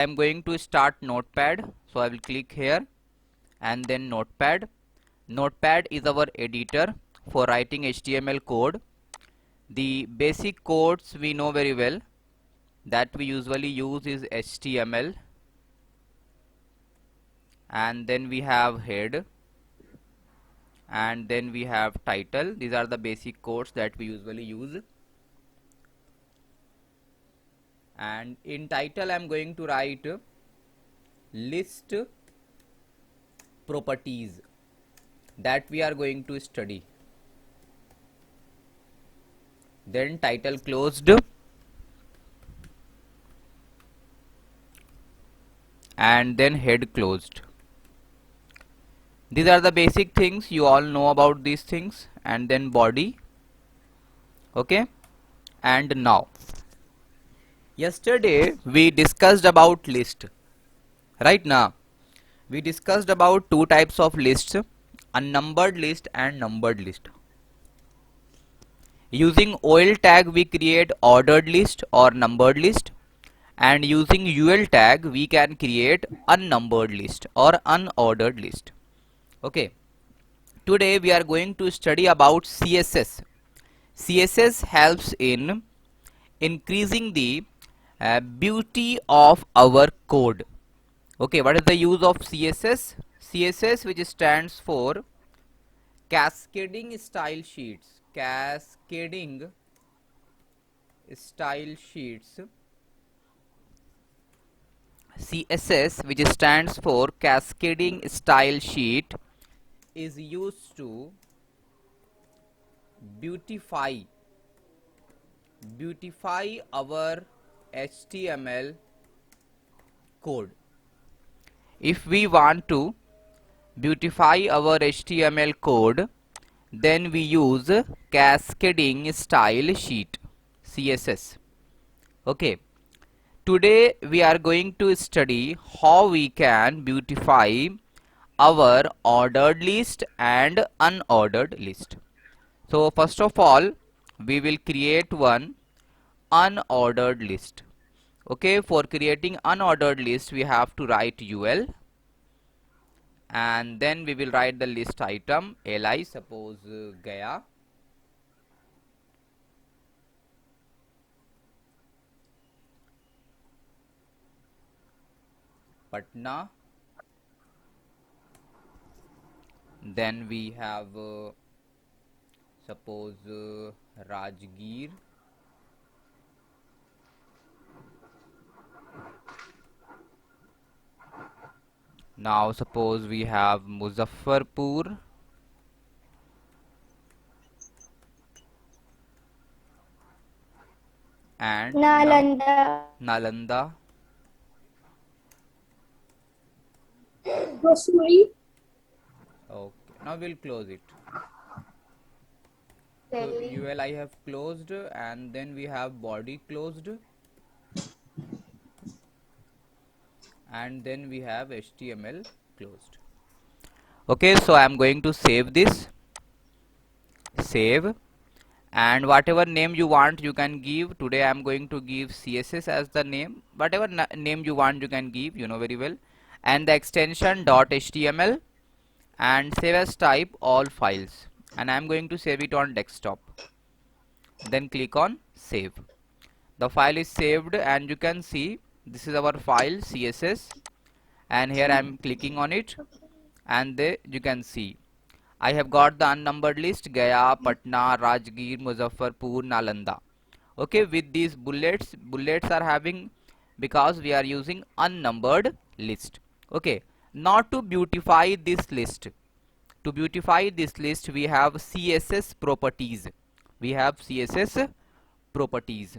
I'm going to start Notepad. So I will click here and then Notepad. Notepad is our editor for writing HTML code. The basic codes we know very well that we usually use is HTML, and then we have head, and then we have title. These are the basic codes that we usually use. And in title I'm going to write list properties that we are going to study. Then title closed, and then head closed. These are the basic things, you all know about these things. And then body. Okay, and now yesterday we discussed about list. Right now we discussed about two types of lists, unnumbered list and numbered list. Using OL tag we create ordered list or numbered list, and using UL tag we can create unnumbered list or unordered list. Okay, today we are going to study about CSS. CSS helps in increasing the beauty of our code. Okay, what is the use of CSS? CSS, which stands for cascading style sheets. Cascading style sheets. CSS, which stands for cascading style sheet, is used to beautify our HTML code. If we want to beautify our HTML code, then we use cascading style sheet, CSS. Okay, today we are going to study how we can beautify our ordered list and unordered list. So first of all we will create one unordered list. Okay, for creating unordered list we have to write UL, and then we will write the list item li, suppose Gaya, Patna, then we have suppose Rajgir, now suppose we have Muzaffarpur, and Nalanda. Okay, now we'll close it. So UL I have closed, and then we have body closed, and then we have HTML closed. Okay, so I am going to save this. Save, and whatever name you want you can give. Today I am going to give CSS as the name. Whatever name you want you can give, you know very well. And the extension .html, and save as type all files, and I am going to save it on desktop. Then click on save. The file is saved, and you can see this is our file CSS, and here I am clicking on it, and you can see I have got the unnumbered list Gaya, Patna, Rajgir, Muzaffarpur, Nalanda. Okay, with these bullets are having because we are using unnumbered list. Okay, now to beautify this list, we have CSS properties. We have CSS properties.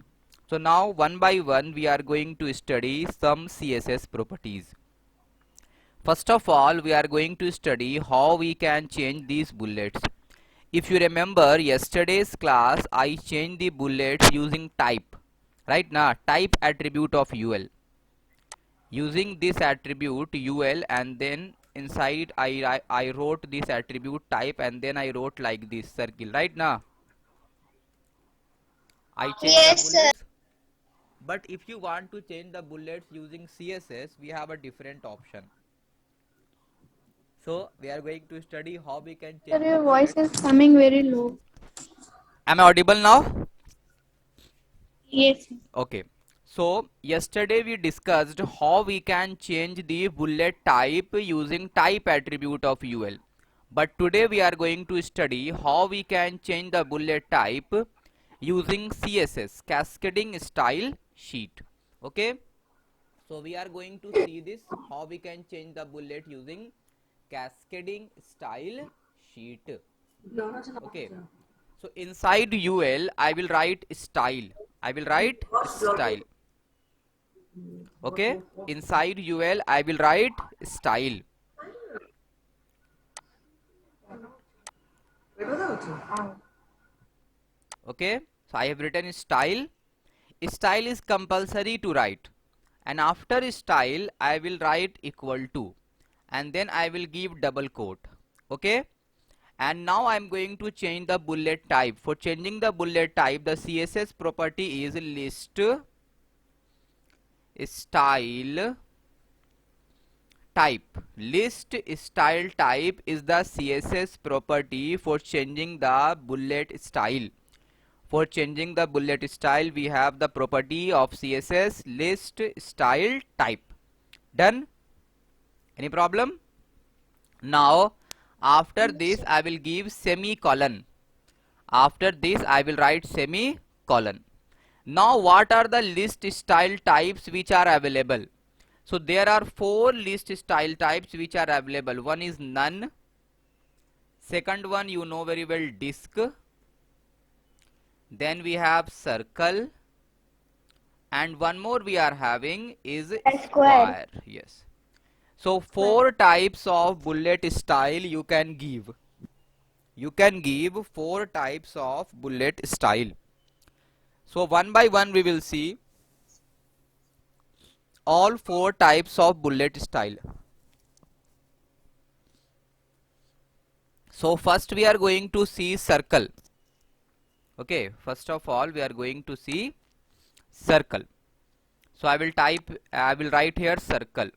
So now one by one we are going to study some CSS properties. First of all we are going to study how we can change these bullets. If you remember yesterday's class, I changed the bullets using type. Right now, type attribute of UL. Using this attribute UL, and then inside I wrote this attribute type, and then I wrote like this circle. Right now, I changed the bullets. But if you want to change the bullets using CSS, we have a different option. So we are going to study how we can Sir, change the your voice bullets. is coming very low. Am I audible now? Yes. Okay. So yesterday we discussed how we can change the bullet type using type attribute of UL. But today we are going to study how we can change the bullet type using CSS, cascading style sheet. Okay. So we are going to see this how we can change the bullet using cascading style sheet. Okay. So inside UL I will write style. I will write style. Okay. Inside UL I will write style. Okay. So I have written style. Style is compulsory to write, and after style I will write equal to, and then I will give double quote. Okay. And now I am going to change the bullet type. For changing the bullet type, the CSS property is list style type. List style type is the CSS property for changing the bullet style. For changing the bullet style, we have the property of CSS list style type. Done? Any problem? Now, after this, I will give semicolon. After this, I will write semicolon. Now, what are the list style types which are available? So, there are 4 list style types which are available. One is none. Second one, you know very well, disk. Then we have circle. And one more we are having is square. Yes. So 4 types of bullet style you can give. You can give 4 types of bullet style. So one by one we will see all 4 types of bullet style. So first we are going to see circle. Okay, first of all we are going to see circle. So I will write here circle.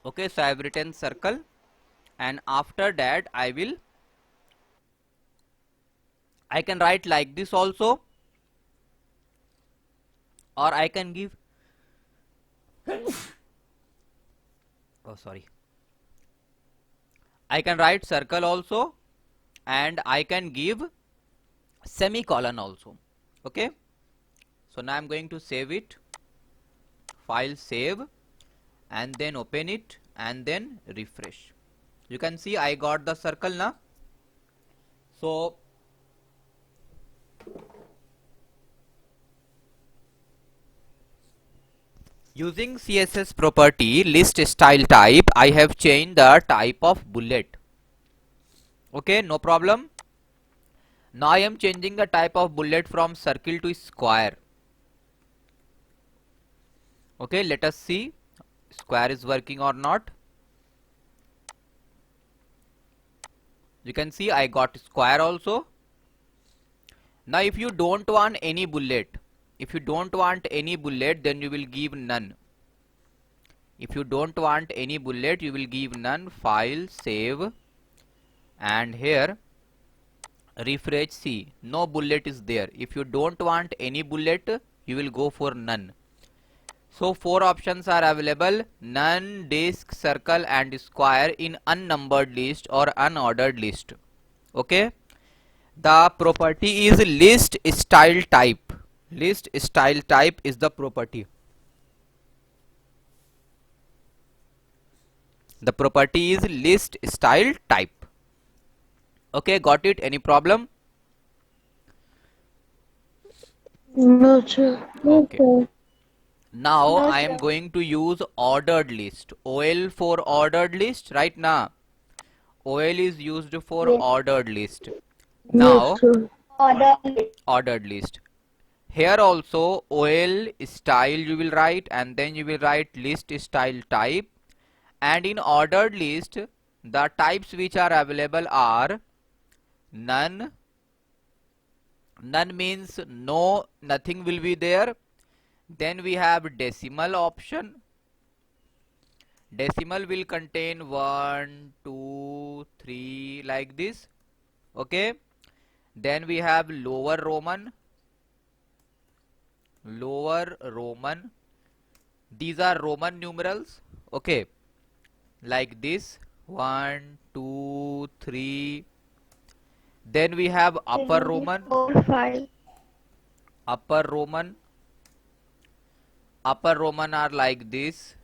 Okay, so I have written circle, and after that I can write like this also, or I can give oh sorry, I can write circle also, and I can give semicolon also. Okay, so now I'm going to save it, file save, and then open it and then refresh. You can see I got the circle now. So using CSS property list style type, I have changed the type of bullet. Okay, no problem. Now I am changing the type of bullet from circle to square. Okay, let us see square is working or not. You can see I got square also. Now if you don't want any bullet, then you will give none. If you don't want any bullet, you will give none. File save, and here refresh, see no bullet is there. If you don't want any bullet, you will go for none. So 4 options are available: none, disk, circle and square in unnumbered list or unordered list. Okay, the property is list style type. List style type is the property. The property is list style type. Okay, got it? Any problem? No, sir. No, Okay. sir. Now No, I am sir. going to use ordered list. OL for ordered list. Right now OL is used for Yes. ordered list. Yes, Now sir. Ordered list. Here also OL style you will write, and then you will write list style type. And in ordered list, the types which are available are none. None means no, nothing will be there. Then we have decimal option. Decimal will contain 1, 2, 3 like this. Okay. Then we have lower Roman. Lower Roman. These are Roman numerals. Okay. Like this. 1, 2, 3. Then we have upper Roman. 4, 5. Upper Roman. Upper Roman are like this.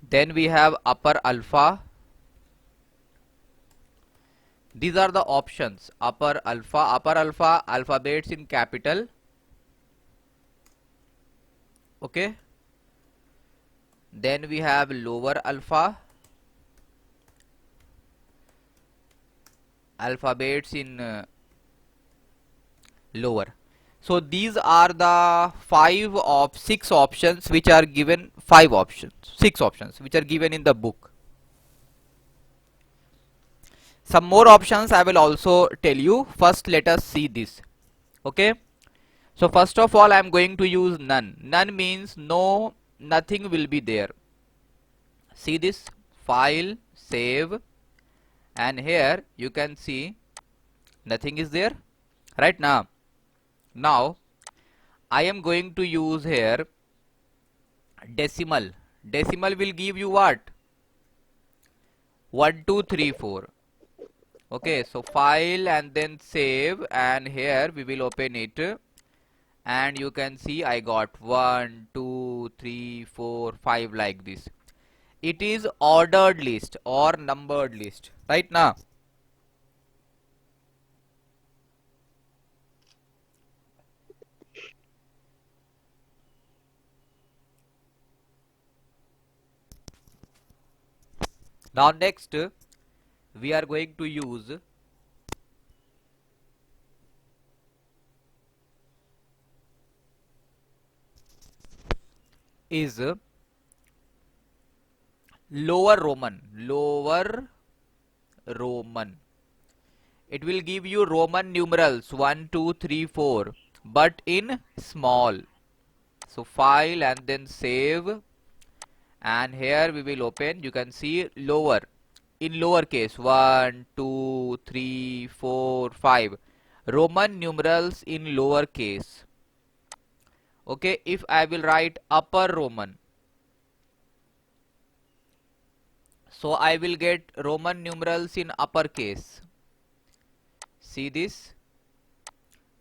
Then we have upper alpha. These are the options. Upper alpha, alphabets in capital. Okay. Then we have lower alpha, alphabets in lower. So these are the 6 options which are given. 6 options which are given in the book. Some more options I will also tell you. First let us see this. Okay. So first of all I am going to use none. None means no, nothing will be there. See this, file, save, and here you can see nothing is there. Right now. Now I am going to use here decimal. Decimal will give you what? 1, 2, 3, 4. Okay, so file and then save, and here we will open it, and you can see I got 1, 2, 3, 4, 5 like this. It is ordered list or numbered list. Right now. Now next we are going to use is lower Roman. Lower Roman. It will give you Roman numerals 1, 2, 3, 4, but in small. So file and then save, and here we will open. You can see lower, in lowercase 1, 2, 3, 4, 5. Roman numerals in lowercase. Okay, if I will write upper Roman, so I will get Roman numerals in uppercase. See this?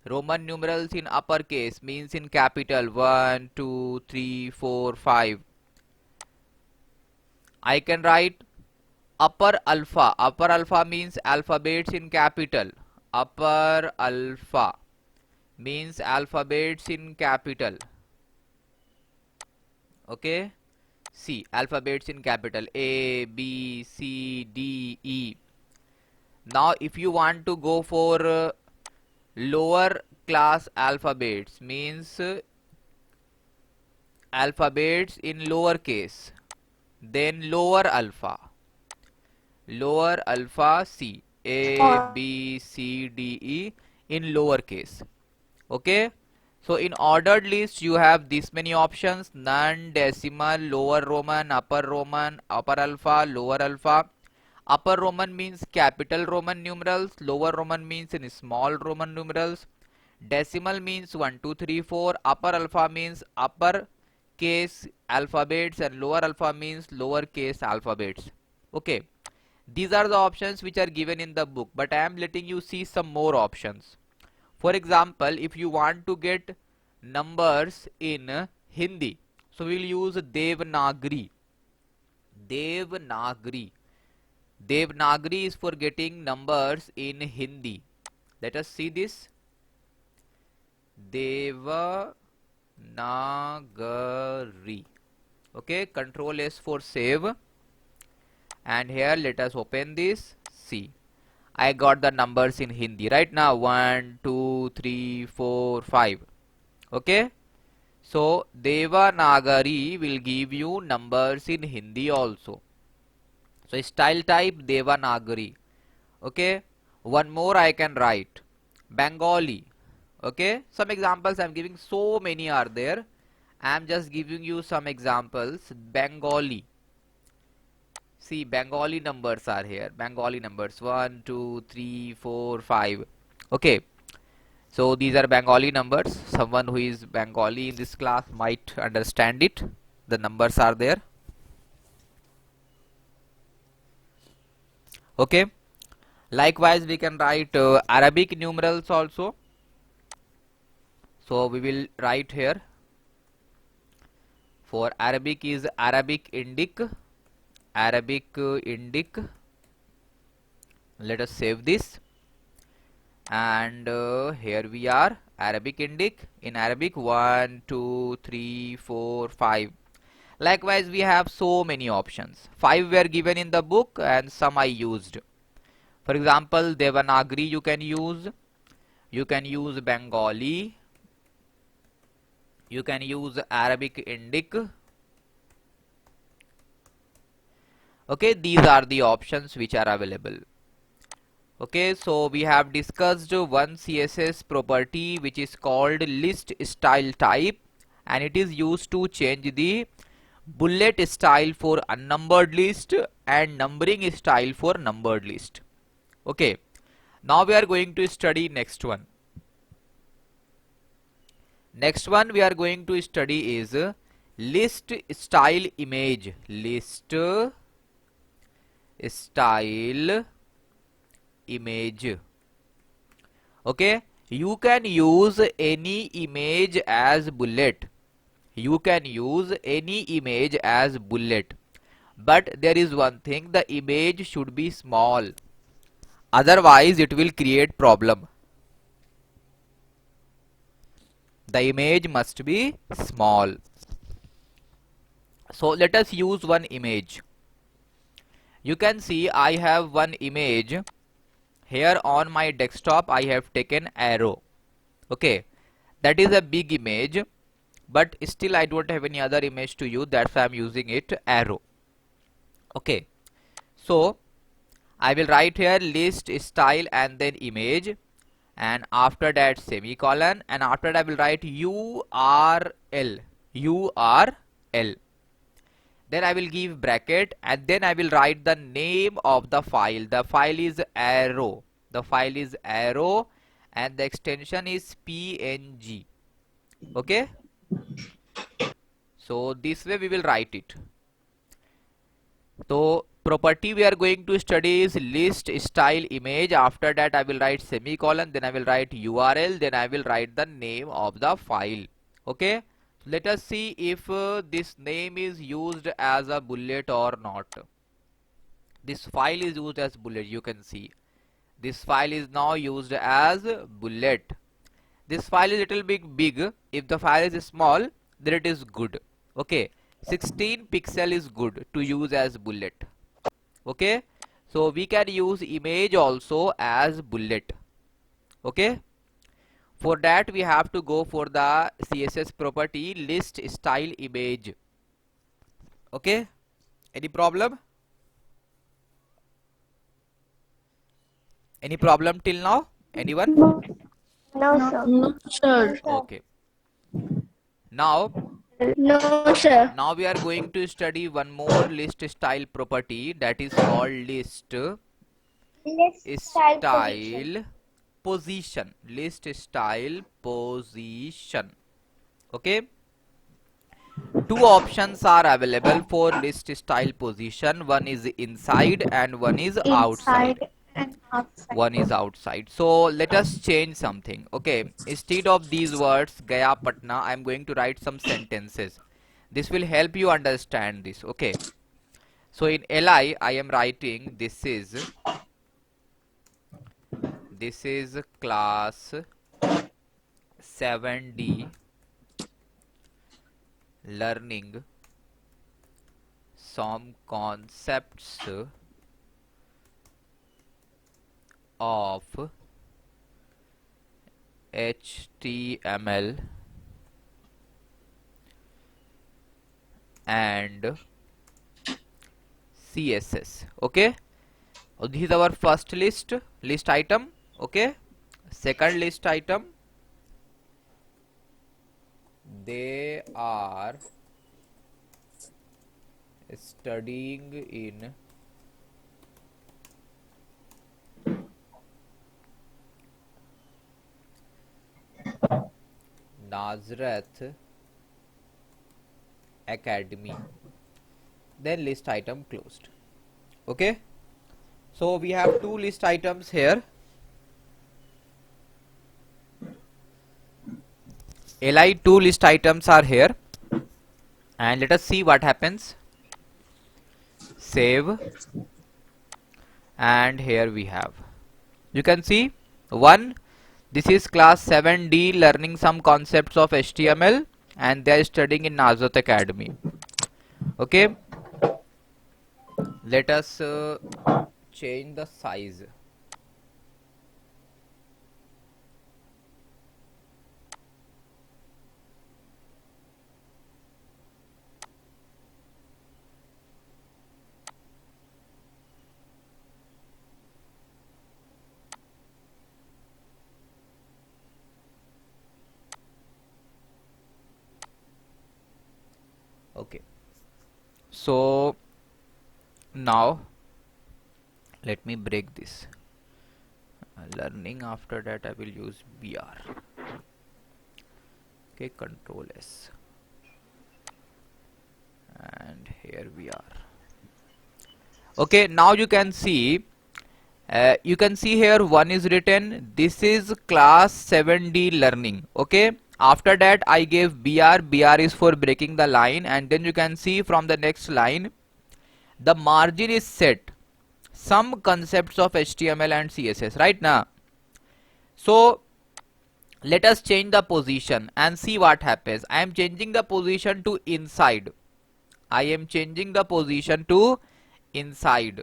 Roman numerals in uppercase means in capital 1, 2, 3, 4, 5. I can write upper alpha. Upper alpha means alphabets in capital. Upper alpha means alphabets in capital. Okay. See, alphabets in capital A, B, C, D, E. Now if you want to go for lower class alphabets, means alphabets in lower case, then lower alpha. Lower alpha C, A, B, C, D, E in lower case. Okay. So in ordered list you have this many options: none, decimal, lower Roman, upper alpha, lower alpha. Upper Roman means capital Roman numerals, lower Roman means in small Roman numerals. Decimal means 1, 2, 3, 4. Upper alpha means upper case alphabets, and lower alpha means lower case alphabets. Okay. These are the options which are given in the book, but I am letting you see some more options. For example, if you want to get numbers in Hindi, so we will use Devanagari. Devanagari. Devanagari is for getting numbers in Hindi. Let us see this. Devanagari. Okay, Control S for save. And here let us open this. See, I got the numbers in Hindi right now. 1 2 3 4 5. Okay, so Devanagari will give you numbers in Hindi also. So style type Devanagari. Okay, one more I can write Bengali. Okay, some examples I'm giving, so many are there. I'm just giving you some examples. Bengali. See, Bengali numbers are here. Bengali numbers 1 2 3 4 5. Okay, so these are Bengali numbers. Someone who is Bengali in this class might understand it. The numbers are there. Okay, likewise we can write Arabic numerals also. So we will write here. For Arabic is Arabic Indic. Arabic Indic. Let us save this. And here we are, Arabic Indic. In Arabic 1 2 3 4 5. Likewise we have so many options. 5 were given in the book and some I used. For example, Devanagari you can use. You can use Bengali. You can use Arabic Indic. Okay, these are the options which are available. Okay, so we have discussed one CSS property which is called list style type, and it is used to change the bullet style for unnumbered list and numbering style for numbered list. Okay, now we are going to study next one. Next one we are going to study is list style image. List style image. Okay, you can use any image as bullet. You can use any image as bullet, but there is one thing, the image should be small, otherwise it will create problem. The image must be small. So let us use one image. You can see I have one image. Here on my desktop I have taken arrow. Okay, that is a big image, but still I don't have any other image to use, that's why I'm using it arrow. Okay, so I will write here list style and then image, and after that semicolon, and after that I will write URL. URL. Then I will give bracket, and then I will write the name of the file. The file is arrow. The file is arrow, and the extension is PNG. Okay, so this way we will write it. So property we are going to study is list style image. After that I will write semicolon, then I will write URL, then I will write the name of the file. Okay, let us see if this name is used as a bullet or not. This file is used as bullet. You can see this file is now used as bullet. This file is little bit big. If the file is small, then it is good. Okay, 16 pixel is good to use as bullet. Okay, so we can use image also as bullet. Okay, for that we have to go for the CSS property list style image. Okay, any problem? Any problem till now? Anyone? No, sir. No, sir. Okay, now No, sir. now we are going to study one more list style property, that is called list style position. List style position. Okay, two options are available for list style position. One is inside and one is outside. Inside and outside. One is outside. So let us change something. Okay, instead of these words Gaya Patna, I am going to write some sentences. This will help you understand this. Okay, so in LI I am writing this is class 7D learning some concepts of HTML and CSS. Okay, this is our first list item. Okay, second list item, they are studying in Nazareth Academy. Then list item closed. Okay, so we have two list items here. Li two list items are here, and let us see what happens. Save, and here we have, you can see one, this is class 7D learning some concepts of HTML, and they are studying in Nazareth Academy. Okay, let us change the size. Okay, so now let me break this learning. After that I will use BR. Okay, Control S, and here we are. Okay, now you can see here one is written, this is class 7D learning. Okay, after that I gave BR is for breaking the line, and then you can see from the next line the margin is set some concepts of HTML and CSS, right now. So let us change the position and see what happens. I am changing the position to inside. I am changing the position to inside.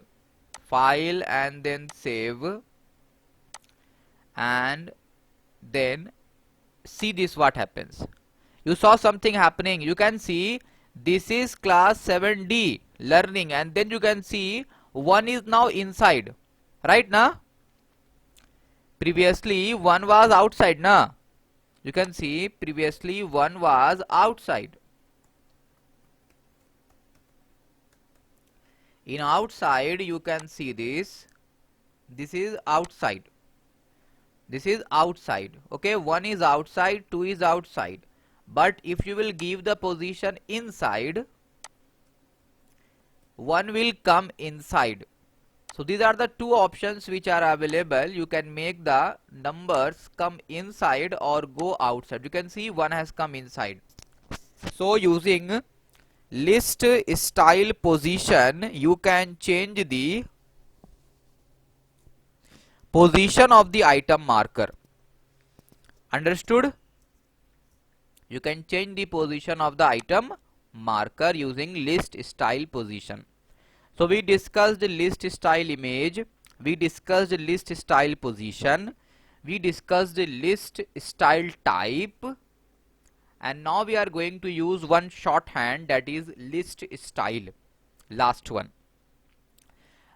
File and then save, and then see this what happens. You saw something happening. You can see this is class 7D learning, and then you can see one is now inside, right now. Previously one was outside na. You can see previously one was outside. In outside you can see this is outside, this is outside. Okay, one is outside, two is outside. But if you will give the position inside, one will come inside. So these are the two options which are available. You can make the numbers come inside or go outside. You can see one has come inside. So using list style position, you can change the position of the item marker. Understood? You can change the position of the item marker using list style position. So we discussed list style image, we discussed list style position, we discussed list style type, and now we are going to use one shorthand, that is list style, last one.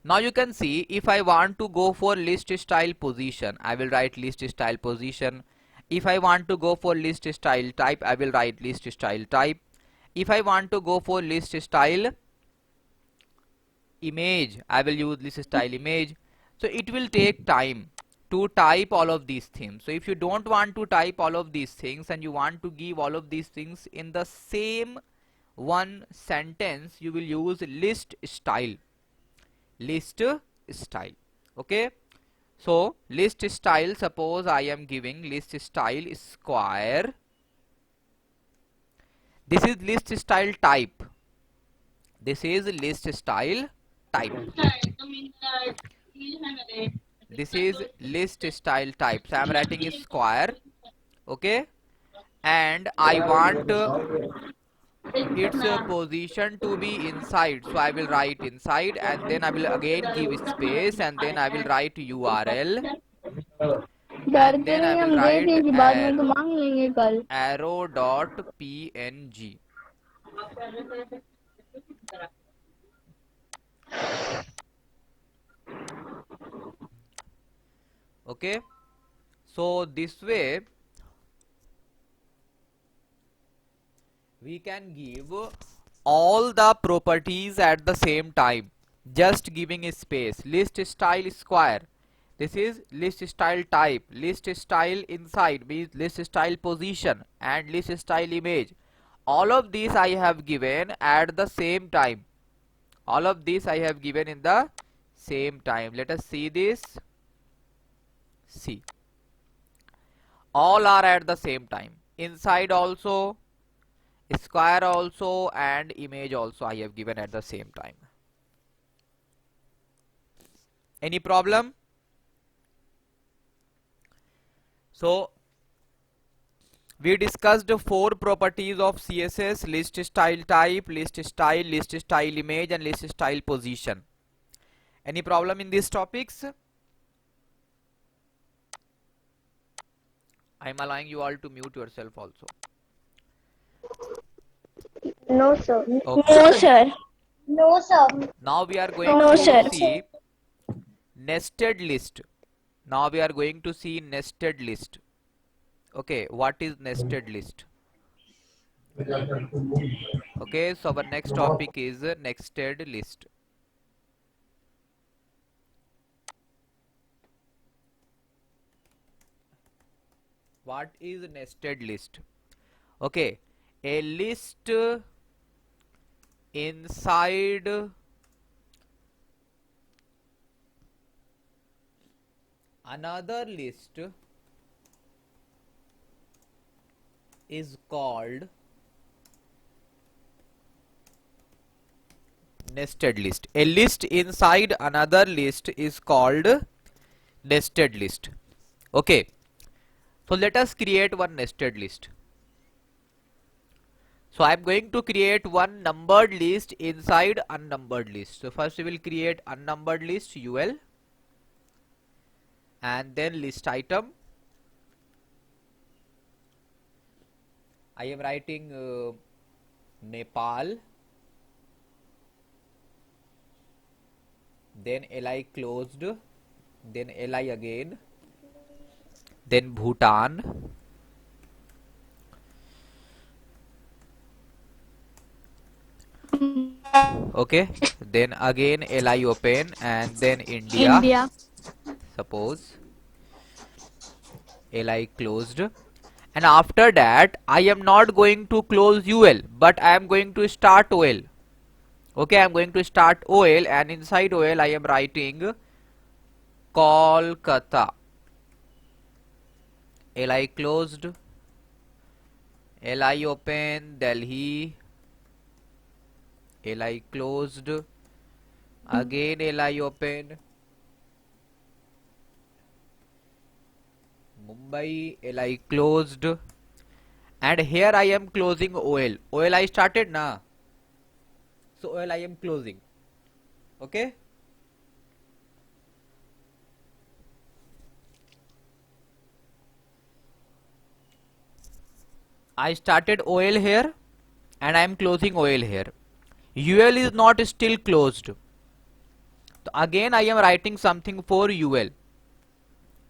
Now you can see if I want to go for list style position, I will write list style position. If I want to go for list style type, I will write list style type. If I want to go for list style image, I will use list style image. So it will take time to type all of these things. So if you don't want to type all of these things and you want to give all of these things in the same one sentence, you will use list style. List style. Okay, so list style, suppose I am giving list style square. This is list style type. This is list style type. This is list style type. So I am writing square. Okay, and I want its position to be inside, so I will write inside, and then I will again give space, and then I will write URL, डर and के then I नहीं will हम गए write थे कि बाद में तो मांग लेंगे कल. arrow.png. Okay, so this way we can give all the properties at the same time, just giving a space. List style square, this is list style type. List style inside means list style position, and list style image. All of these I have given at the same time. All of these I have given in the same time. Let us see this. See, all are at the same time. Inside also, square also, and image also I have given at the same time. Any problem? So we discussed 4 properties of CSS: list style type, list style image, and list style position. Any problem in these topics? I am allowing you all to mute yourself also. No, sir. Okay. No, sir. No, sir. Now we are going No, to sir. see nested list. Now we are going to see nested list. Okay, what is nested list? Okay, so our next topic is nested list. What is nested list? Okay, a list inside another list is called nested list. A list inside another list is called nested list. Okay, so let us create one nested list. So I am going to create one numbered list inside unnumbered list. So first we will create unnumbered list UL, and then list item. I am writing Nepal, then li closed, then li again, then Bhutan, okay, then again li open, and then India. Suppose li closed, and after that I am not going to close UL, but I am going to start OL. Okay, I am going to start OL, and inside OL I am writing Kolkata. Li closed, li open, Delhi, li closed, again li open, Mumbai, li closed, and here I am closing OL. OL I started na, so OL I am closing. Okay, I started OL here, and I am closing OL here. UL is not still closed. So again I am writing something for UL.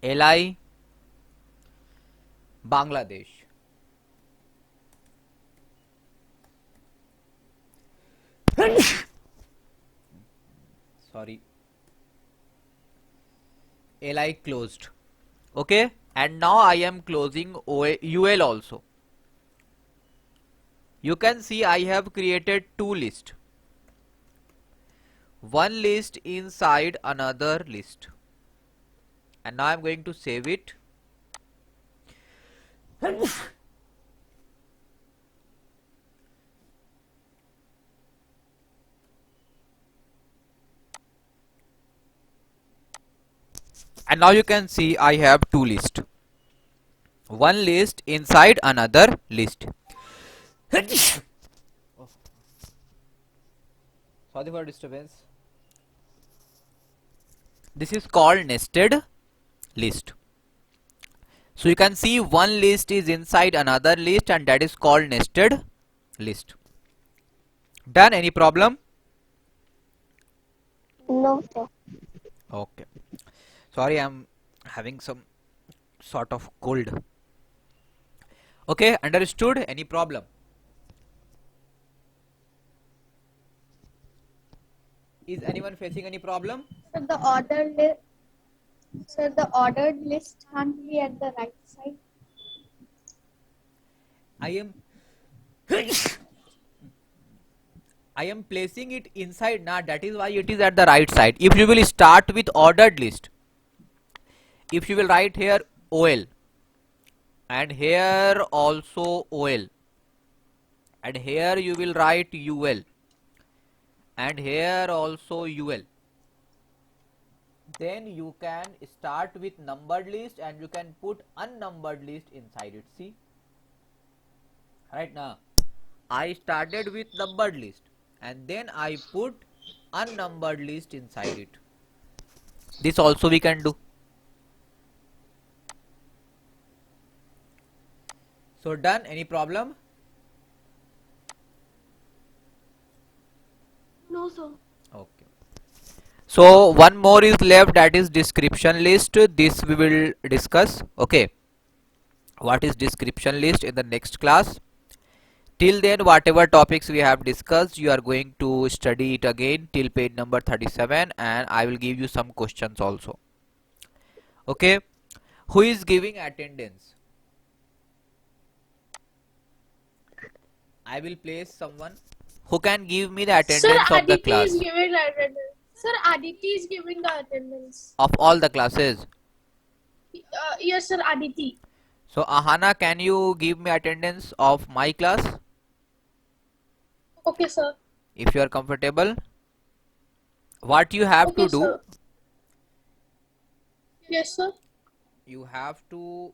LI Bangladesh. Sorry. LI closed. Okay, and now I am closing UL also. You can see I have created two lists. One list inside another list. And now I am going to save it. And now you can see I have two lists. One list inside another list. Sorry for disturbance. This is called nested list. So you can see one list is inside another list, and that is called nested list. Done? Any problem? No, sir. Okay. Sorry, I'm having some sort of cold. Okay, understood? Any problem? Is anyone facing any problem? So the ordered list can't be at the right side. I am I am placing it inside now, that is why it is at the right side. If you will start with ordered list, if you will write here OL, and here also OL, and here you will write UL, and here also UL, then you can start with numbered list and you can put unnumbered list inside it. See, right now I started with numbered list and then I put unnumbered list inside it. This also we can do. So done? Any problem? No, sir. Okay. So one more is left, that is description list. This we will discuss. Okay. What is description list in the next class. Till then, whatever topics we have discussed, you are going to study it again till page number 37, and I will give you some questions also. Okay. Who is giving attendance? I will place someone who can give me the attendance of the class. Is giving attendance. Sir, Aditi is giving the attendance. Of all the classes. Yes, sir, Aditi. So Ahana, can you give me attendance of my class? Okay, sir. If you are comfortable. What you have to do? Sir. Yes, sir. You have to